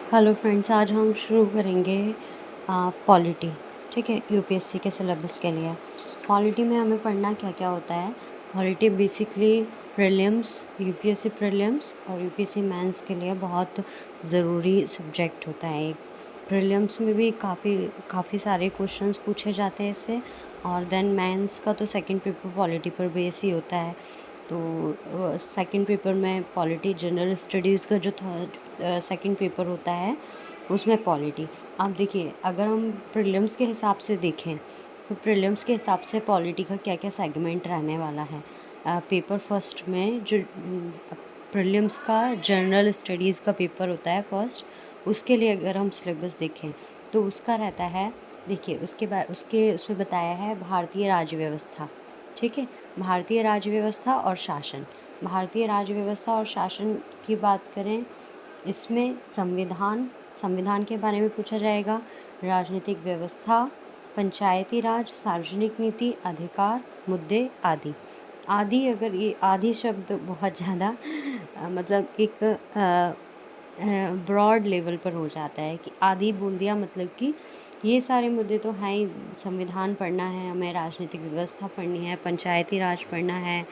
Hello friends, आज हम शुरू करेंगे पॉलिटी। ठीक है, यूपीएससी के सिलेबस के लिए पॉलिटी में हमें पढ़ना क्या क्या होता है। Polity basically prelims, UPSC prelims और यूपीएससी मेंस के लिए बहुत ज़रूरी सब्जेक्ट होता है। एक प्रीलिम्स में भी काफ़ी सारे क्वेश्चंस पूछे जाते हैं इससे, और देन मेंस का तो सेकंड पेपर पॉलिटी पर बेस ही होता है। तो सेकंड पेपर में पॉलिटी, जनरल स्टडीज़ का जो थर्ड सेकंड पेपर होता है उसमें पॉलिटी। अब देखिए, अगर हम प्रीलिम्स के हिसाब से देखें तो प्रीलिम्स के हिसाब से पॉलिटी का क्या क्या सेगमेंट रहने वाला है। पेपर फर्स्ट में जो प्रीलिम्स का जनरल स्टडीज़ का पेपर होता है फर्स्ट, उसके लिए अगर हम सिलेबस देखें तो उसका रहता है, देखिए उसके बाद उसमें बताया है भारतीय राज्य व्यवस्था। ठीक है, भारतीय राज्य व्यवस्था और शासन। भारतीय राज्य व्यवस्था और शासन की बात करें, इसमें संविधान के बारे में पूछा जाएगा, राजनीतिक व्यवस्था, पंचायती राज, सार्वजनिक नीति, अधिकार, मुद्दे आदि। आदि, अगर ये आदि शब्द बहुत ज़्यादा मतलब एक ब्रॉड लेवल पर हो जाता है कि आदि बोल दिया मतलब कि ये सारे मुद्दे तो हैं ही। संविधान पढ़ना है हमें, राजनीतिक व्यवस्था पढ़नी है, पंचायती राज पढ़ना है,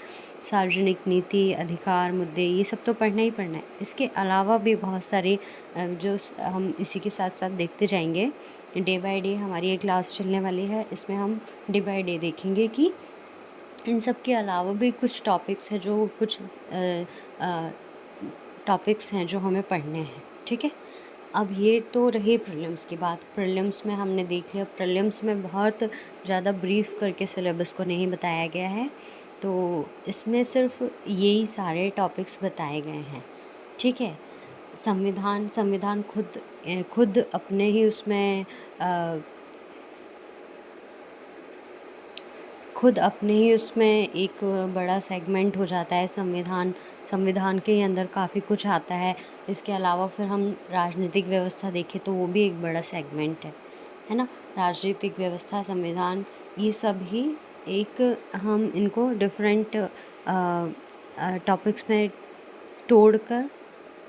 सार्वजनिक नीति, अधिकार, मुद्दे, ये सब तो पढ़ना ही पढ़ना है। इसके अलावा भी बहुत सारे हम इसी के साथ साथ देखते जाएंगे। डे बाय डे हमारी एक क्लास चलने वाली है, इसमें हम डे बाय डे देखेंगे कि इन सब के अलावा भी कुछ टॉपिक्स हैं जो टॉपिक्स हैं जो हमें पढ़ने हैं। ठीक है, अब ये तो रही प्रीलिम्स की बात। प्रीलिम्स में हमने देख लिया, प्रीलिम्स में बहुत ज़्यादा ब्रीफ करके सिलेबस को नहीं बताया गया है, तो इसमें सिर्फ यही सारे टॉपिक्स बताए गए हैं। ठीक है, संविधान खुद अपने ही उसमें एक बड़ा सेगमेंट हो जाता है। संविधान के अंदर काफ़ी कुछ आता है। इसके अलावा फिर हम राजनीतिक व्यवस्था देखें तो वो भी एक बड़ा सेगमेंट है ना। राजनीतिक व्यवस्था, संविधान, ये सब ही एक, हम इनको डिफरेंट टॉपिक्स में तोड़कर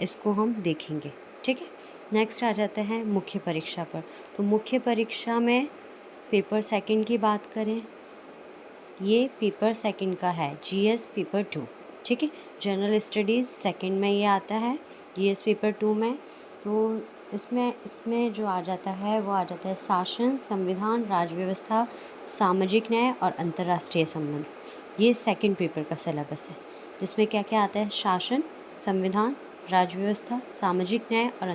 इसको हम देखेंगे। ठीक है, नेक्स्ट आ जाते हैं मुख्य परीक्षा पर। तो मुख्य परीक्षा में पेपर सेकंड की बात करें, ये पेपर सेकंड का है, जीएस पेपर 2। ठीक है, जनरल स्टडीज़ सेकंड में ये आता है, जीएस पेपर 2 में। तो इसमें जो आ जाता है वो आ जाता है शासन, संविधान, राज्य व्यवस्था, सामाजिक न्याय और अंतर्राष्ट्रीय संबंध। ये सेकंड पेपर का सिलेबस है, जिसमें क्या क्या आता है, शासन, संविधान, राज्य व्यवस्था, सामाजिक न्याय और